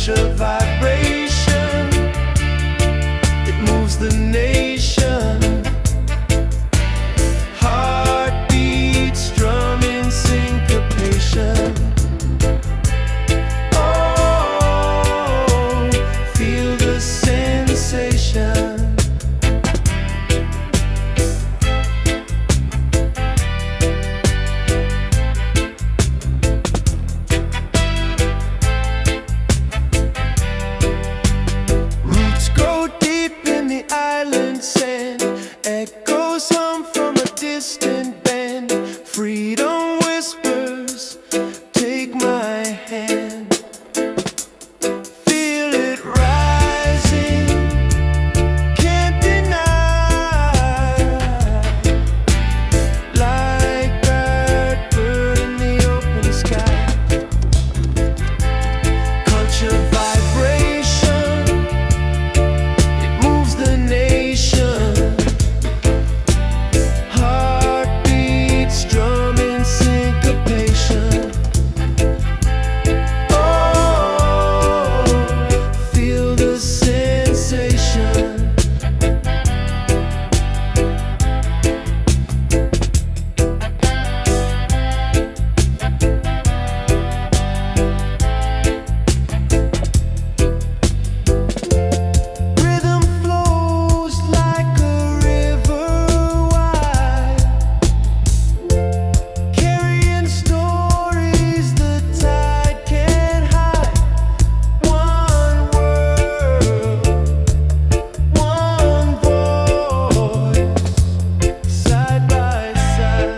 culture vibration. It moves the nation. Heartbeats, drumming syncopation. Oh, feel the sensation. Freedom whispers, take my hand. Feel it rising, can't deny. Like bird in the open sky. Culture vibration, it moves the nation. Drumming syncopation. Oh, feel the sensation. Rhythm flows like a river wide. Carrying stories the tide can't hide. One world, one voice, side by side.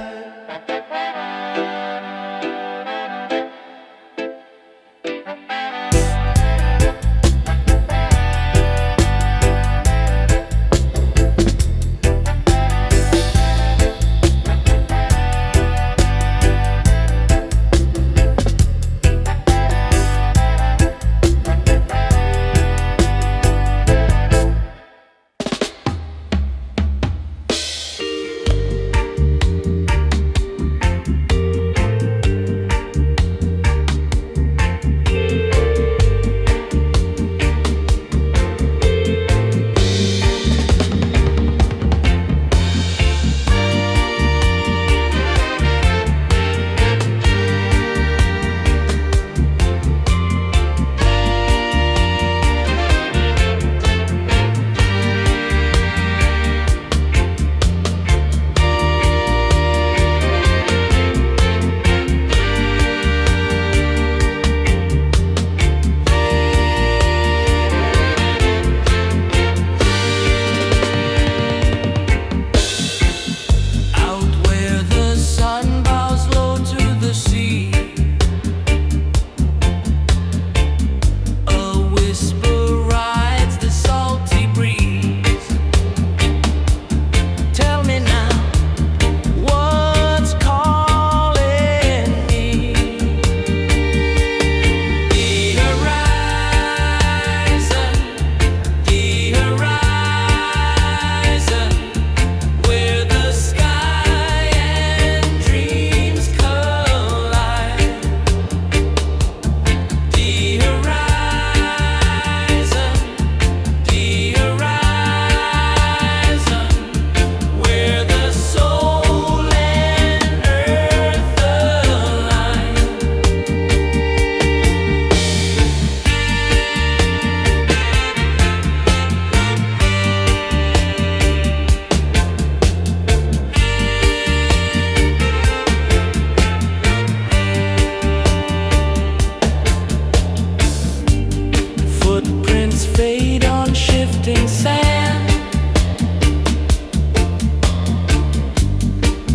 Fade on shifting sand,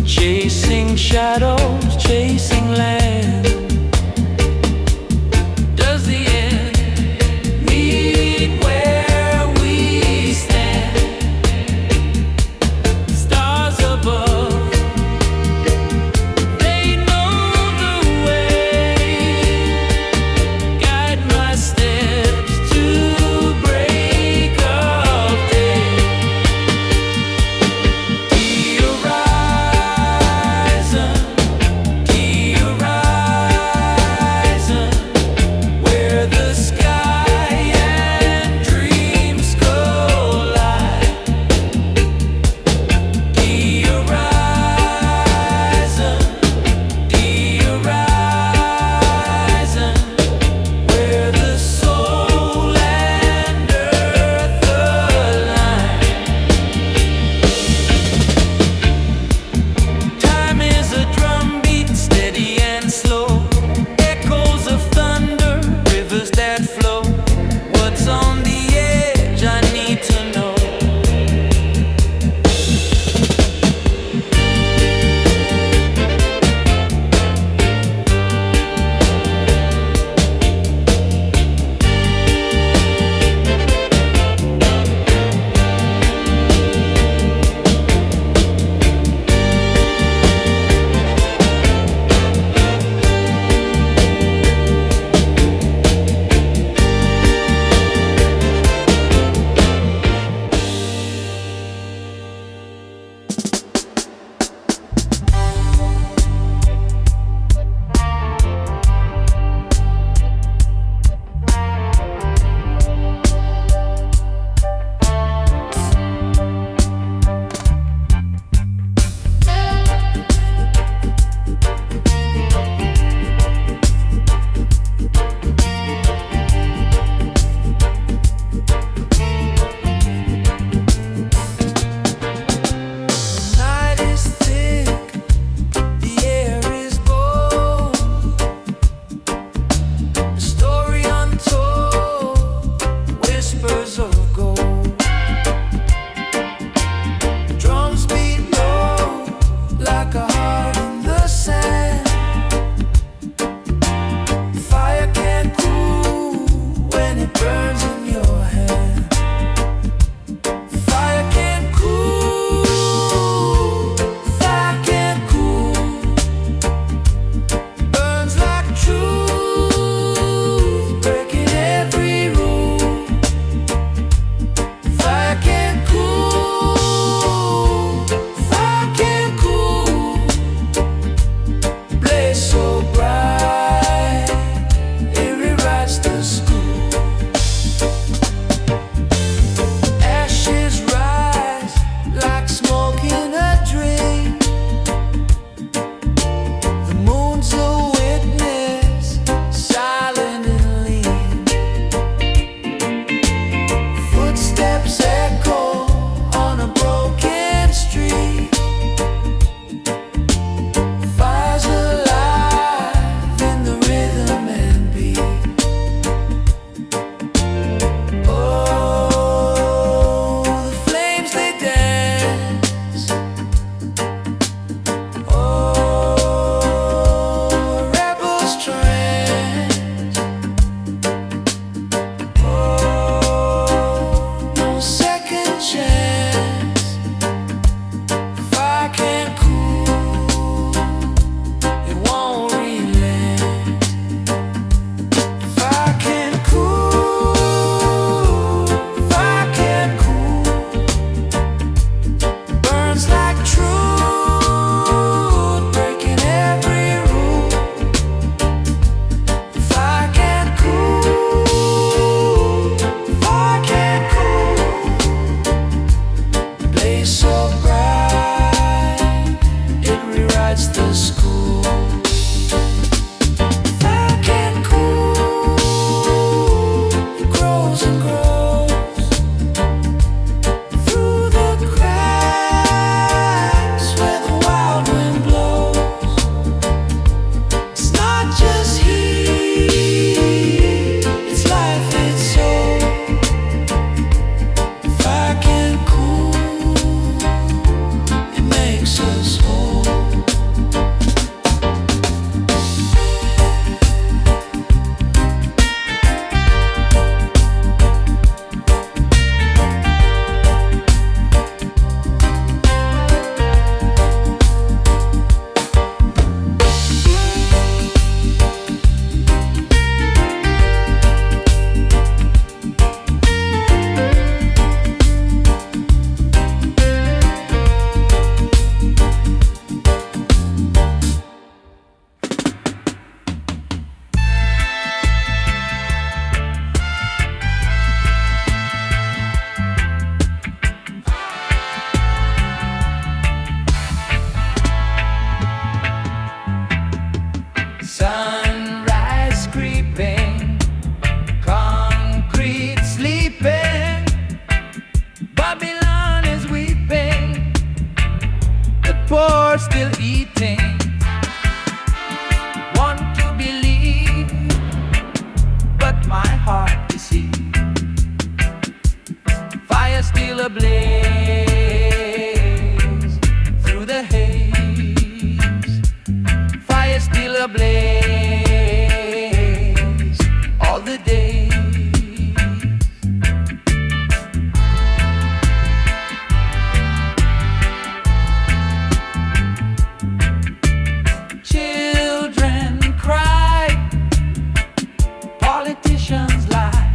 chasing shadows, chasing land. Does the end meet where we stand? Stars above, they know the way. Guide my steps to break of day. The horizon, the ablaze through the haze. Fire still ablaze all the day. Children cry, politicians lie,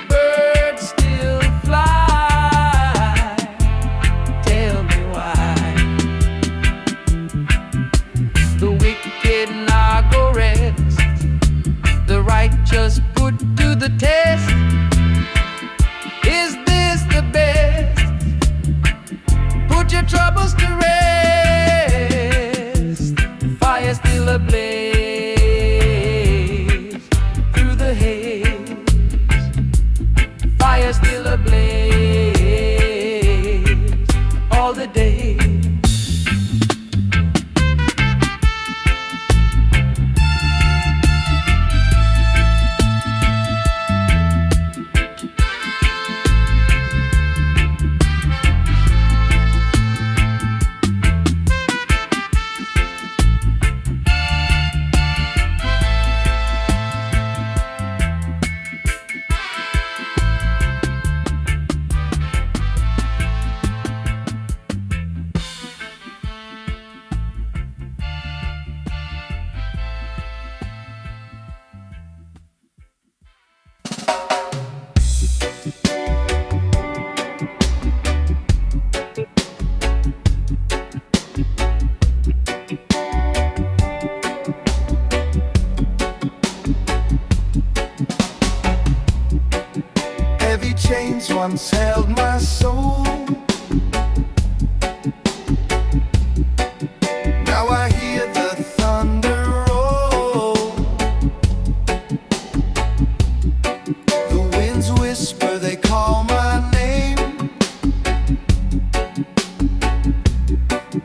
birds still fly. Tell me why. The wicked now go rest, the righteous put to the test. Is this the best? Put your troubles to rest. Fire still ablaze through the haze. Fire still ablaze all the day. Heavy chains once held my soul. Now I hear the thunder roll. The winds whisper, they call my name.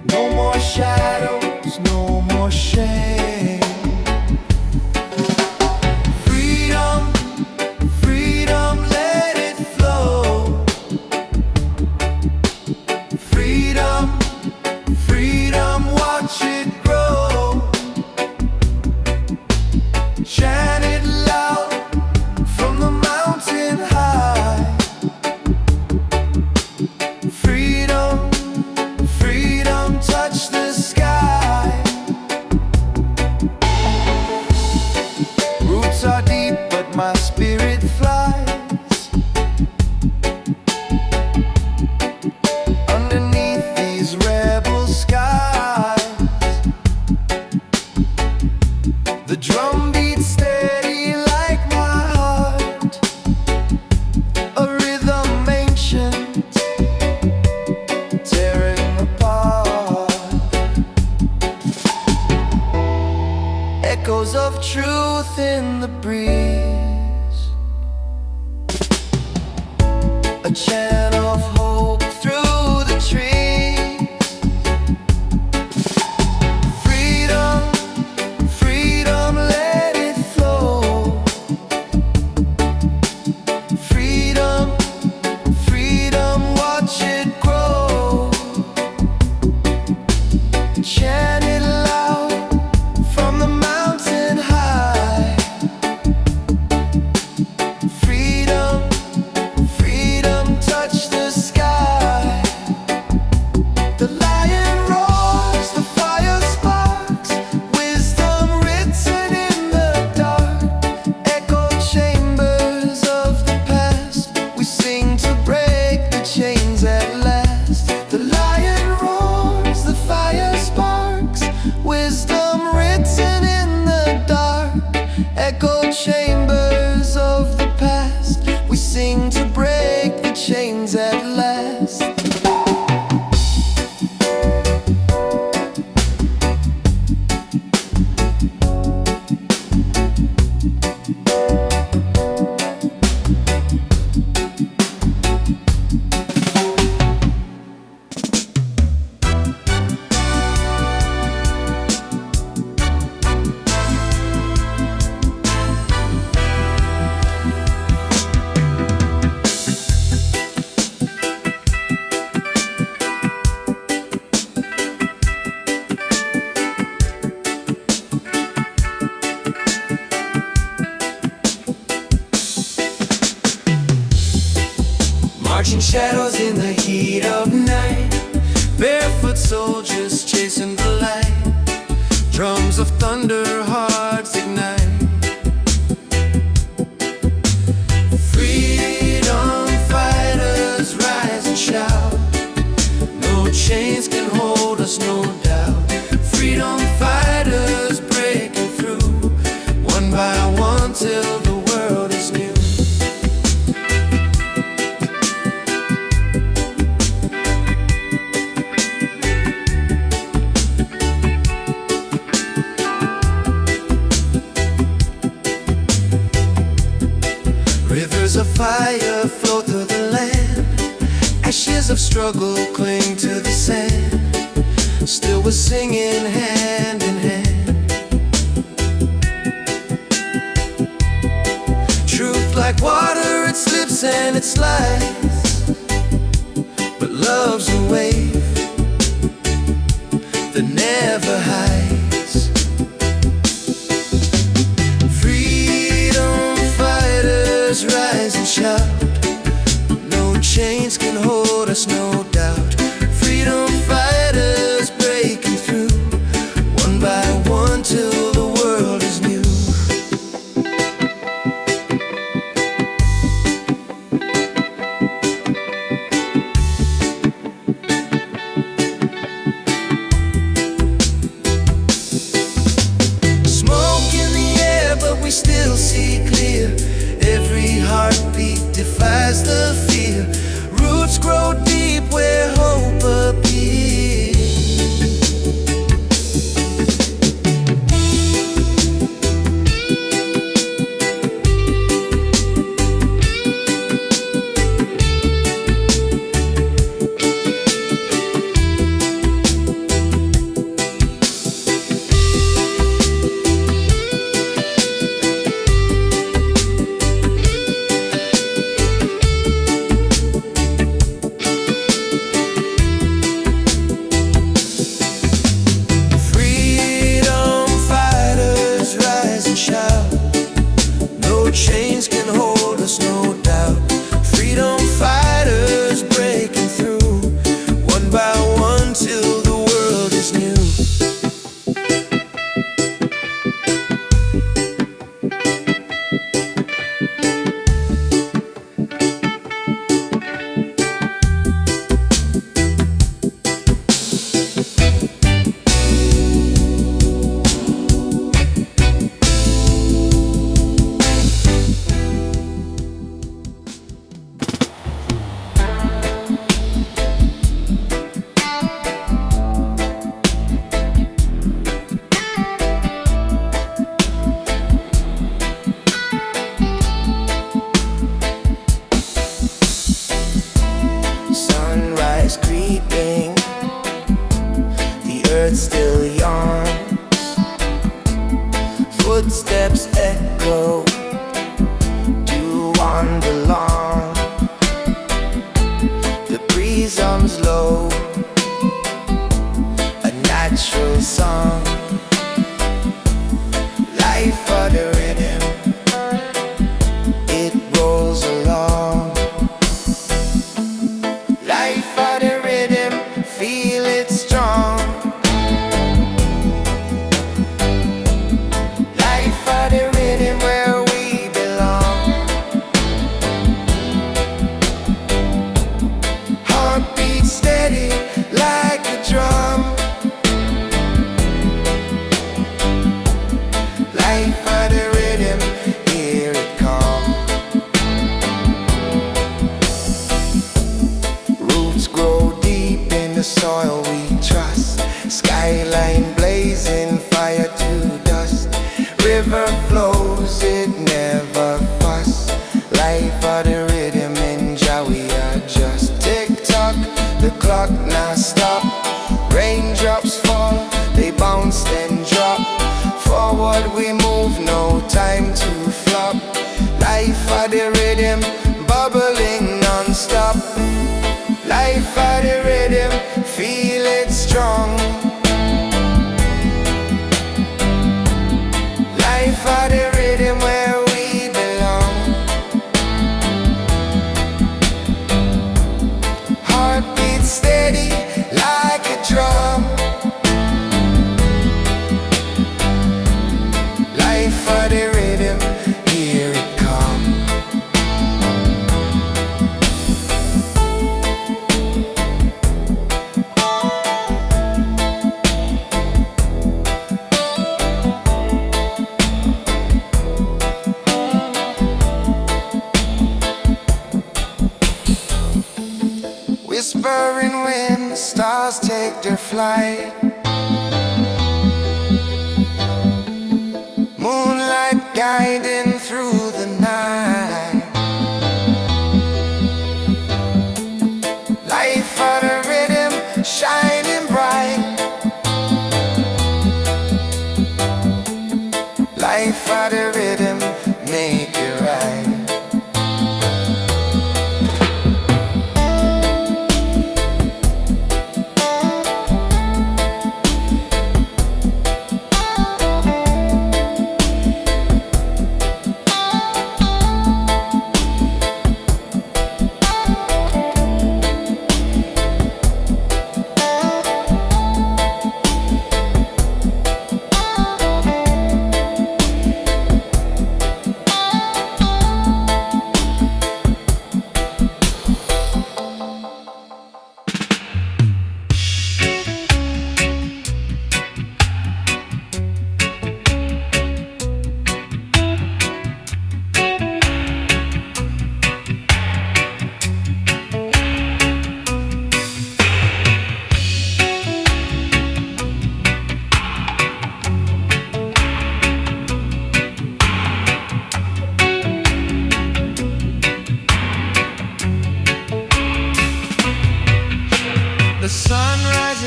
No more shadows, no more shame. Freedom, freedom, let it flow. Freedom, freedom, watch it grow. Chant it loud from the mountain high. Freedom, freedom, touch the sky. Roots are deep, but my spirit flies. Underneath these rebel skies, the drum beats steady like my heart, a rhythm ancient, tearing apart. Echoes of truth in the breeze, a chant of hope through the trees. Freedom, freedom, let it flow. Freedom, freedom, watch it grow. Chant it loud from the mountain high. Freedom, freedom, touch Watching shadows in the heat of night, barefoot soldiers chasing the light, drums of thunder, hearts ignite. Freedom fighters rise and shout, no chains can hold us, no doubt. Freedom fighters breaking through, one by one till the world is new. Rivers of fire flow through the land, ashes of struggle cling to the sand. Still we're singing hand in hand. Truth like water, it slips and it slides, but love's a wave that never hides. Freedom fighters rise and shout, no chains can hold us, no doubt. Freedom fighters breaking through, one by one till the world is new. Smoke in the air, but we still see clear. Every heartbeat defies the fear. Roots grow deep where hope appears. Chains can hold us, no doubt. Freedom fighters breaking through, one by one till the world is new. Sunrise creeping, the earth still yawns. Footsteps echo, do wander long. The breeze hums low, a natural song. Life for the rhythm, it rolls along. Life for the rhythm, feel it strong. Life for the rhythm, where we belong. Heartbeat steady like a drum. Life for the rhythm, here it comes. Roots grow deep in the soil we trust. Skyline blazing, fire to dust. River flows, it never fuss. Life for the rhythm, in Jah we adjust. Tick tock, the clock now stop. Raindrops fall, they bounce then drop. Forward we move, no time to flop. Life for the rhythm, bubbling non-stop. Life for the rhythm, feel it strong. Life for the rhythm, where we belong. stars take their flight. Moonlight guiding through the night. Life out of rhythm, shining bright. Life out of rhythm, make it right.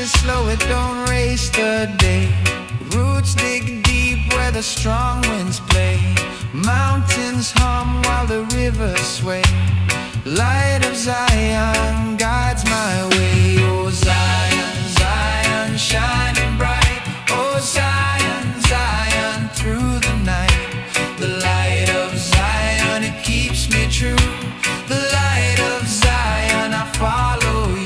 Slow it, don't race the day. Roots dig deep where the strong winds play. Mountains hum while the rivers sway. Light of Zion guides my way. Oh Zion, Zion, shining bright. Oh Zion, Zion, through the night. The light of Zion, it keeps me true. The light of Zion, I follow you.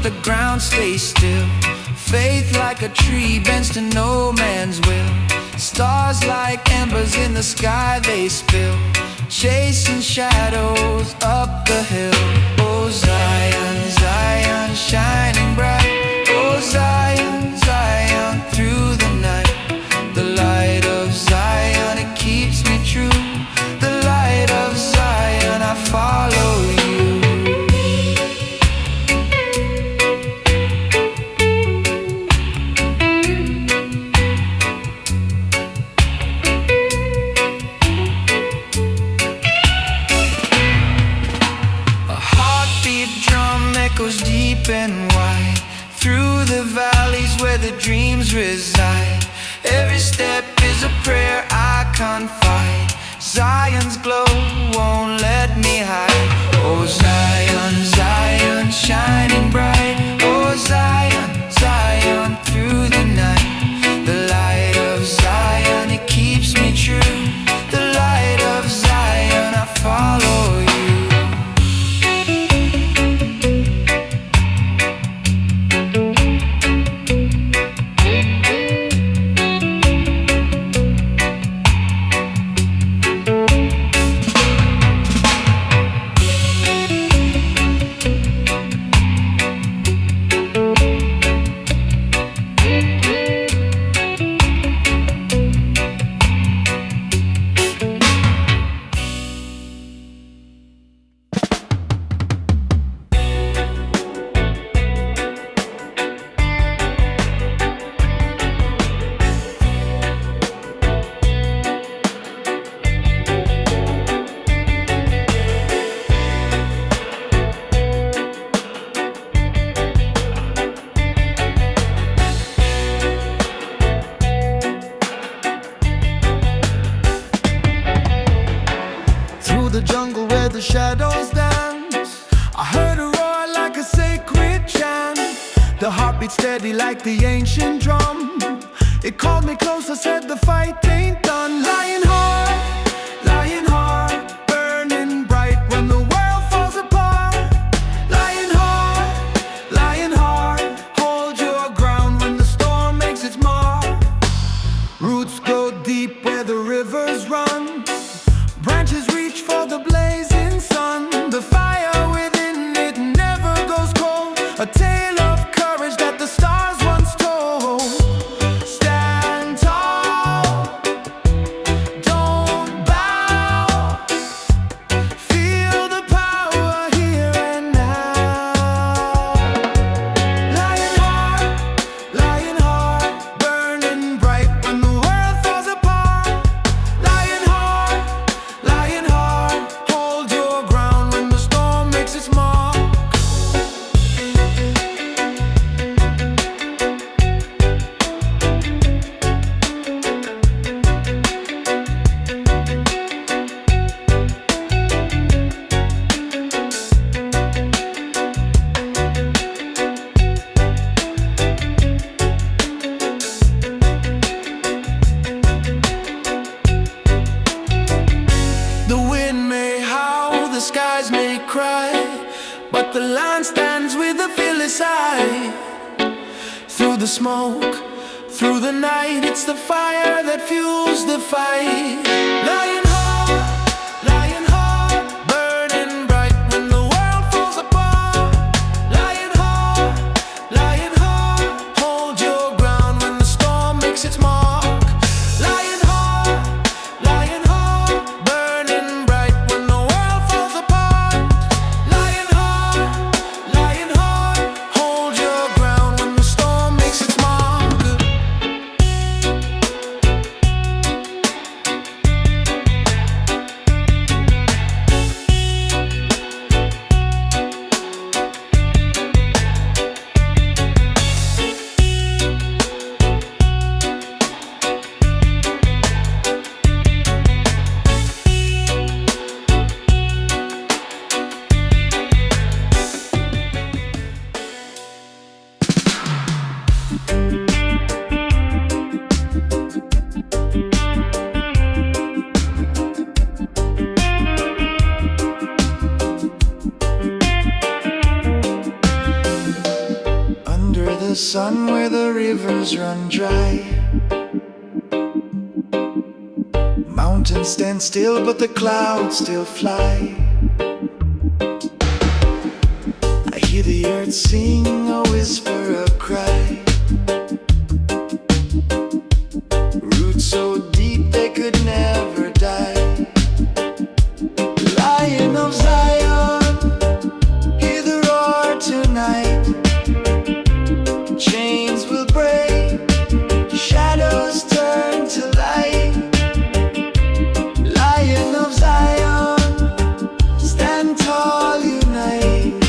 The ground stays still. Faith like a tree bends to no man's will. Stars like embers in the sky they spill, chasing shadows up the hill. Oh Zion, Zion, shining bright. Oh Zion, Zion, through the night. The light of Zion, it keeps me true. The light of Zion, I follow you. Goes deep and wide through the valleys where the dreams reside. Every step is a prayer I confide. Zion's glow won't let me hide. Oh Zion, Zion, shining bright. Oh Zion, Zion, through the night. The light of Zion, it keeps me true. The light of Zion, I follow you. The jungle where the shadows dance, I heard a roar like a sacred chant. The heartbeat steady like the ancient drum. It called me closer, said the fight ain't done. Lying hard, burning bright when the world falls apart. Lying hard, hold your ground when the storm makes its mark. Roots go deep where the rivers run. Branches reach for the blazing sun. The fire within it never goes cold. the skies may cry, but the land stands with a fearless eye. Through the smoke, through the night, it's the fire that fuels the fight. Lion heart, burning bright when the world falls apart. Lion heart, hold your ground when the storm makes its mark. Lion heart, burning bright when the world falls apart. Lion heart, hold your ground when the storm makes its mark. Under the sun where the rivers run dry, mountains stand still but the clouds still fly. I hear the earth sing a whisper, a cry. Roots so deep they could never die. Lion of Zion, hear the roar tonight. Chains will break, shadows turn to light. Lion of Zion, stand tall, unite.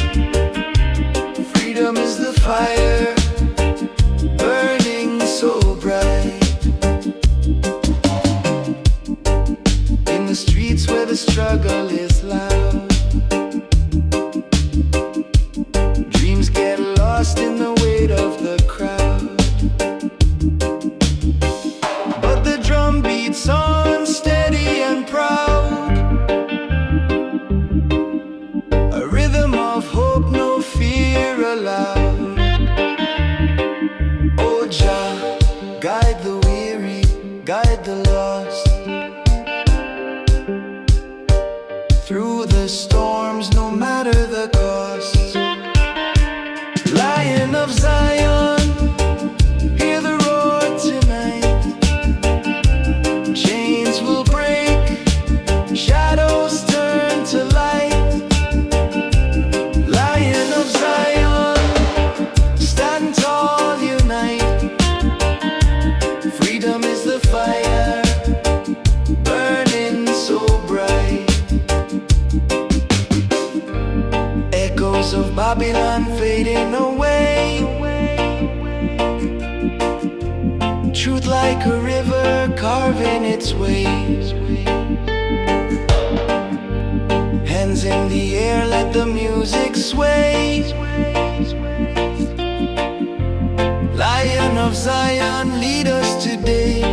Freedom is the fire, burning so bright. In the streets where the struggle is loud, dreams get lost in the weight of the crowd. But the drum beats on, steady and proud. A rhythm of hope, no fear allowed. Oh Jah, guide the weary, guide the lost. Through the storms, no matter the cost. Lion of Zion, hear the roar tonight. Chains will break, shadows turn to light. Lion of Zion, stand tall, unite. Freedom is the fire, burning so bright. Echoes of Babylon fading away. Truth like a river carving its way. Hands in the air, let the music sway. Lion of Zion, lead us today.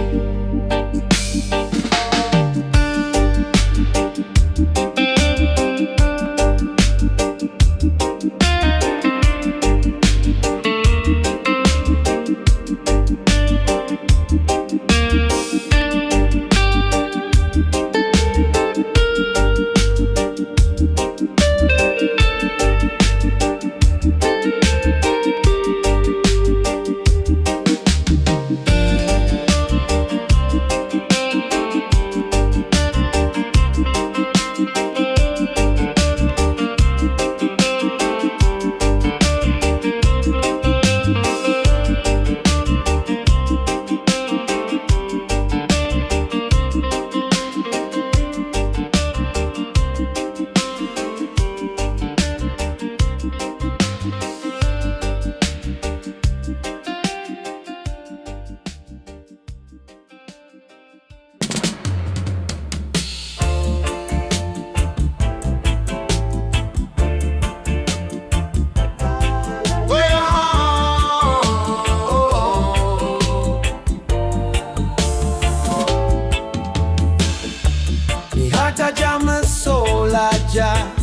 heart a jam my soul like Jah.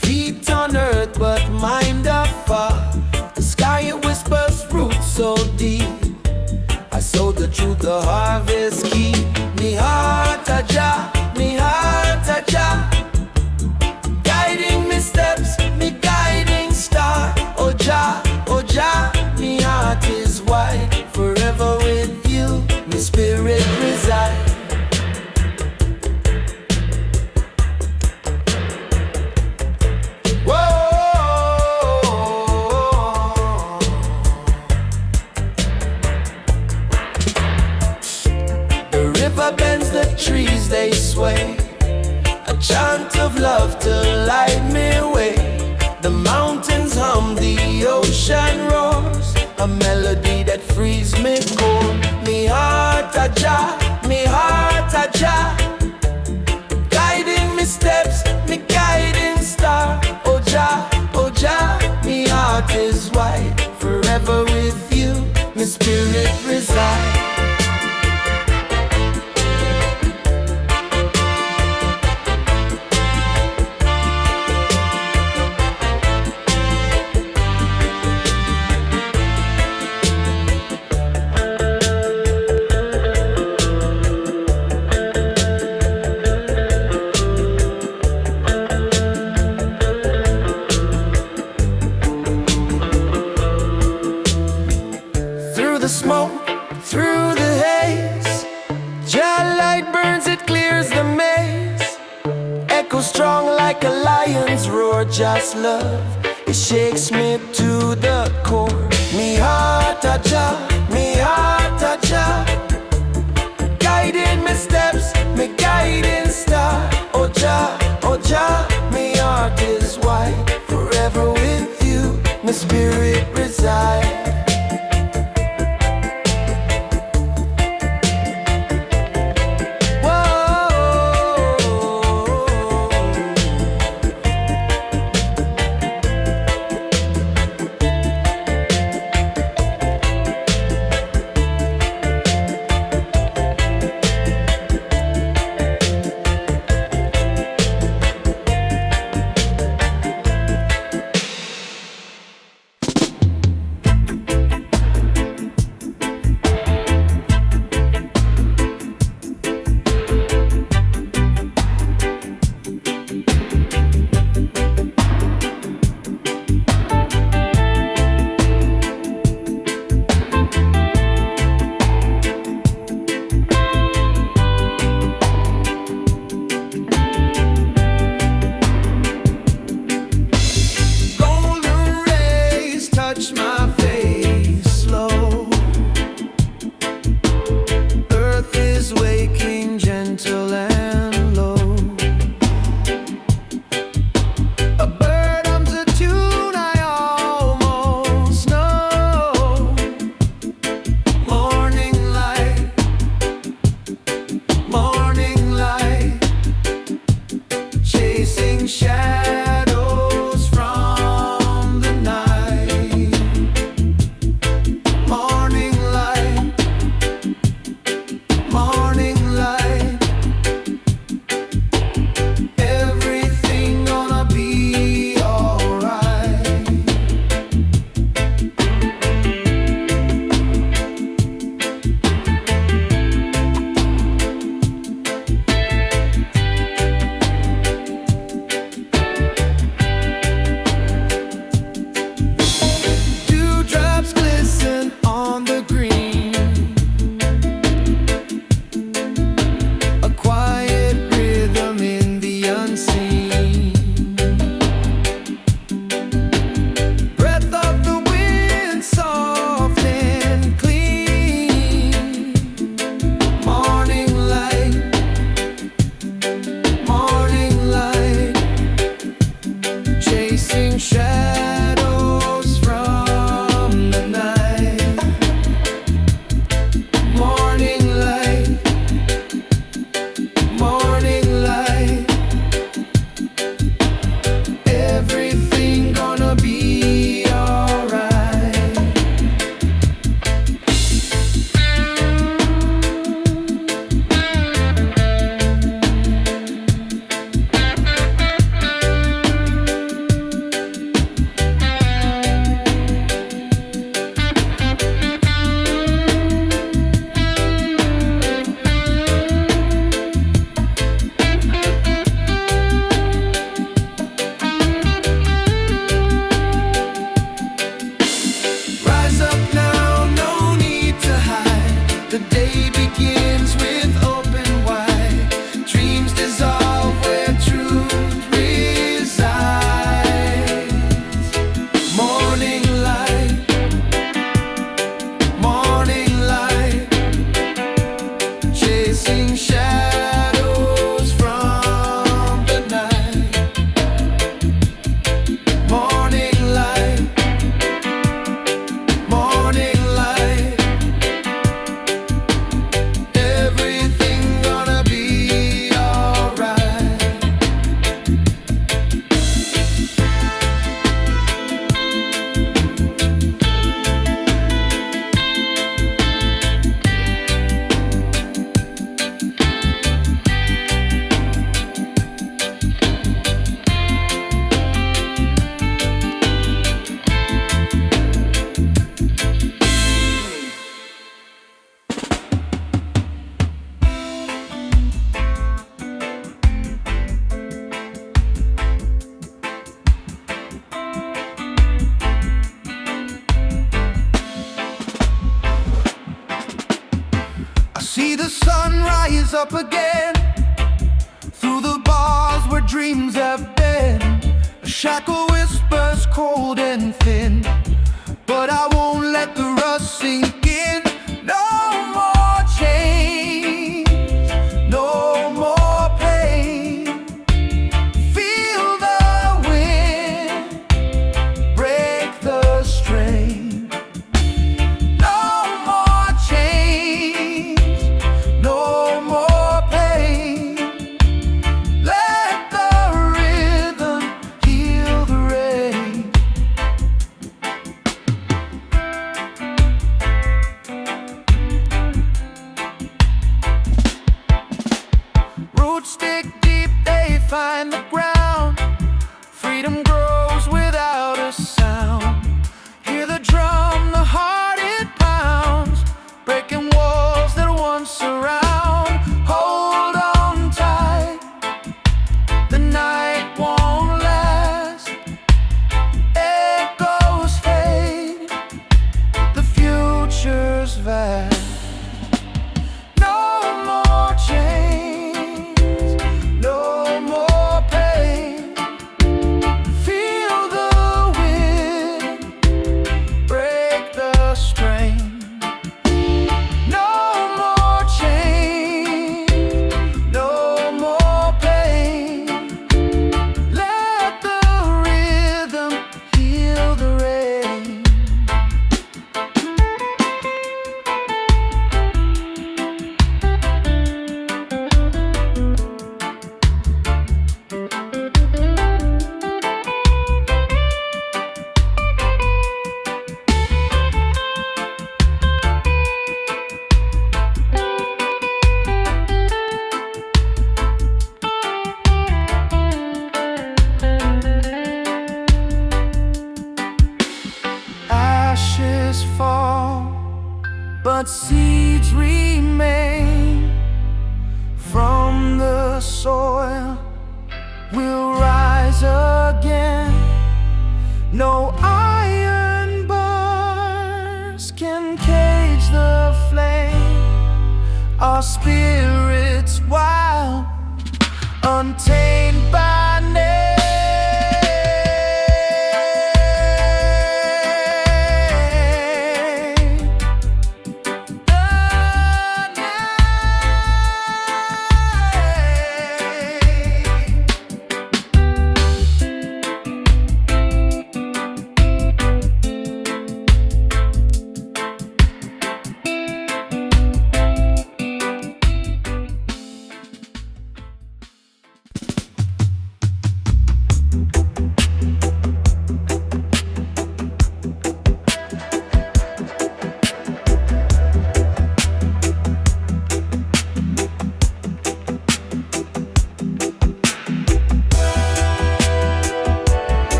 Feet on earth, but mind afar. The sky it whispers roots so deep. I sow the truth, the harvest keep. Me heart a Jah, me heart a Jah. Guiding me steps, me guiding star. Oh Jah, me heart is wide. Forever with you, me spirit reside. Bends the trees, they sway. A chant of love to light me way. The mountains hum, the ocean roars. A melody that frees me core. Me heart a Jah, me heart a Jah. Guiding me steps, me guiding star. Oh Jah, me heart is wide. Forever with you, my spirit resides. Smoke through the haze, Jah light burns, it clears the maze. Echo strong like a lion's roar. Just love, it shakes me to the core. Me heart a Jah, me heart a Jah. Guiding me steps, me guiding star. Oh Jah, me heart is wide. Forever with you, my spirit resides. up again through the bars where dreams have been. A shackle whispers cold and thin, but I won't let the rust sink in. No more chains, no more pain. Feel the wind break the strain. No more chains, no more pain. Let the rhythm heal the rain. Roots dig deep, they find the ground. Freedom grows without a sound. Hear the drum, the heart it pounds, breaking walls that once surround. Hold on tight, the night won't last. Echoes fade, the future's vast. No more chains, no more pain. Feel the wind break the strain. No more chains, no more pain. Let the rhythm heal the rain. Ashes fall, but seeds remain. From the soil we'll rise again. No iron bars can cage the flame. Our spirits wild, untamed by name.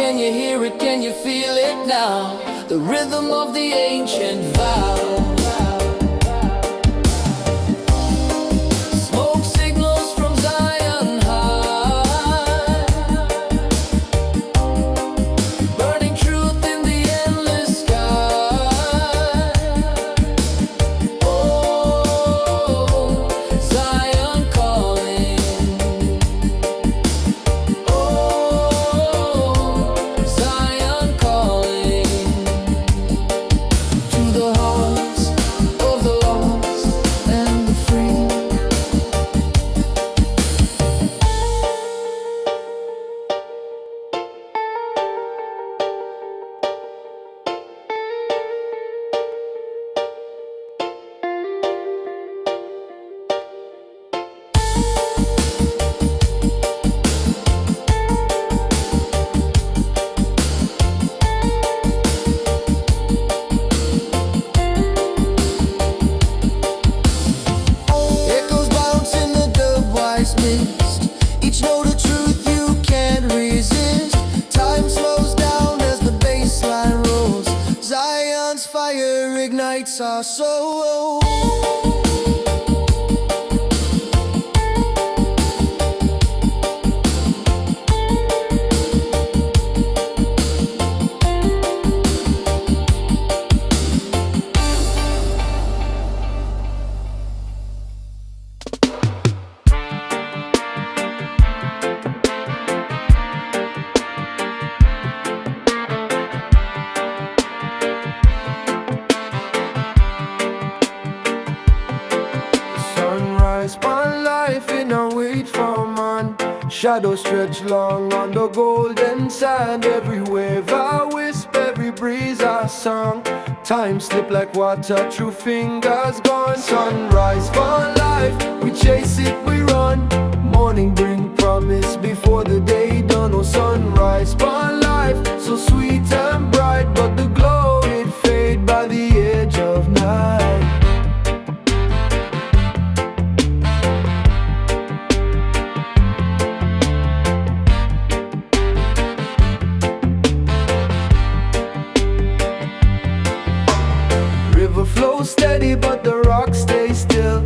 can you hear it, can you feel it now? The rhythm of the ancient vow. Smoke signals from Zion high, burning truth in the endless sky. Oh, Zion calling. Oh, Zion calling. To the hearts of the lost and the free. Echoes bounce in the dub-wise mist. Each note of truth you can't resist. Time slows down as the bass line rolls. Zion's fire ignites our soul. Sunrise, one life in a wait for man. Shadows stretch long on the golden sand. Every wave a wisp, every breeze a song. Time slip like water through fingers gone. Sunrise, one life, we chase it, we run. Morning bring promise before the day done. Oh, sunrise, one life, so sweet and bright, but the glow it fade by the edge of night. River flows steady, but the rocks stay still.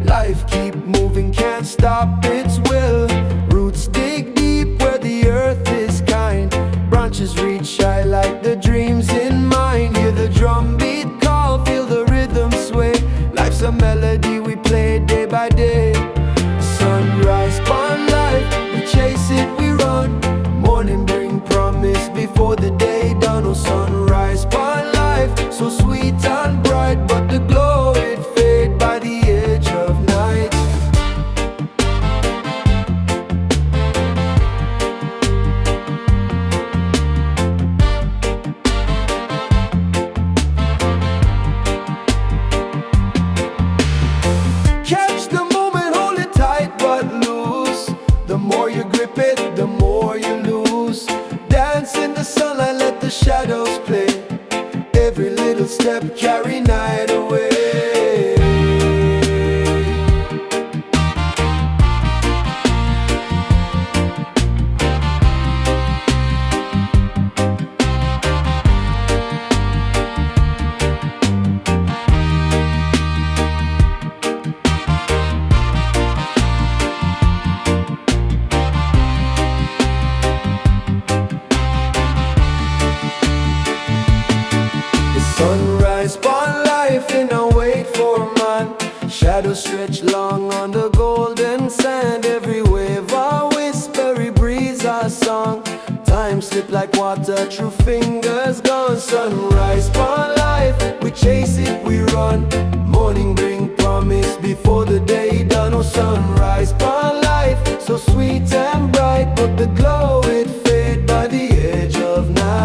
Life keep moving, can't stop its will. Roots dig deep where the earth is kind. Branches reach high like the dreams in mind. Hear the drum beat call, feel the rhythm sway. Life's a melody we play day by day. Sunrise, one life, we chase it, we run. Morning bring promise before the day done. Oh, sunrise, one life, so sweet and bright, but the glow it fade by the edge of night. Catch the moment, hold it tight but loose. The more you grip it, the more you lose. Dance in the sunlight, let the shadows play. Every little step carry night away. Sunrise, one life in a wait for man. Shadows stretch long on the golden sand. Every wave a wisp, every breeze a song. Time slip like water through fingers gone. Sunrise, one life, we chase it, we run. Morning bring promise before the day done. Oh, sunrise, one life, so sweet and bright, but the glow it fade by the edge of night.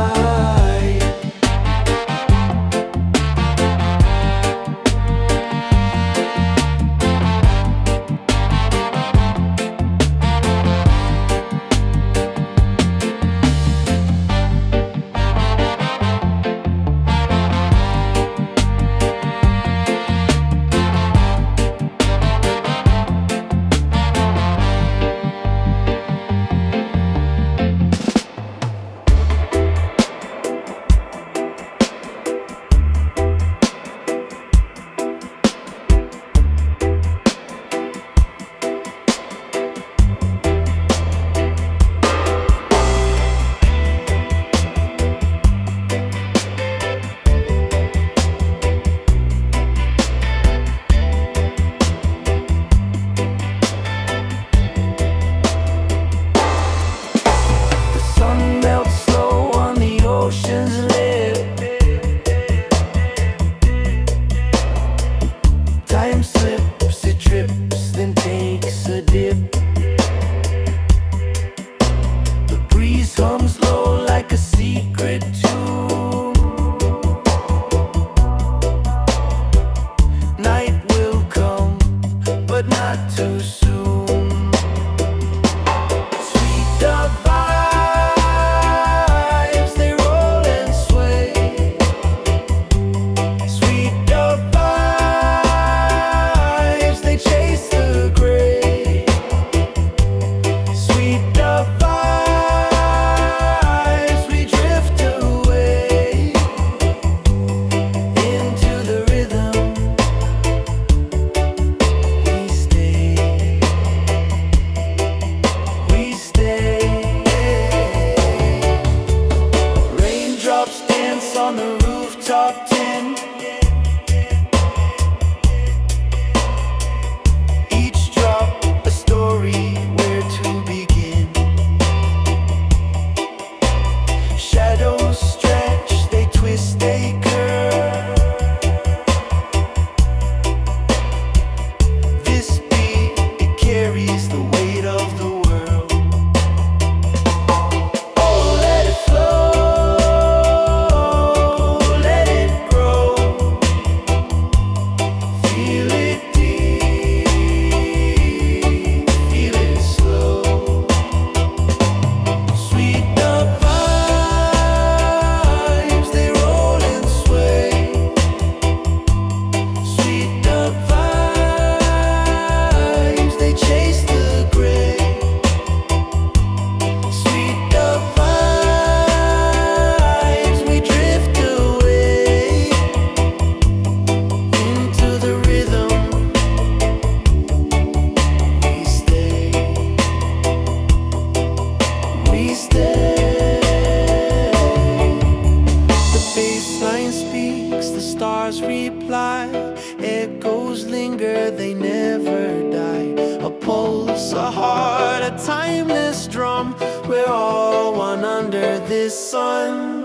under this sun.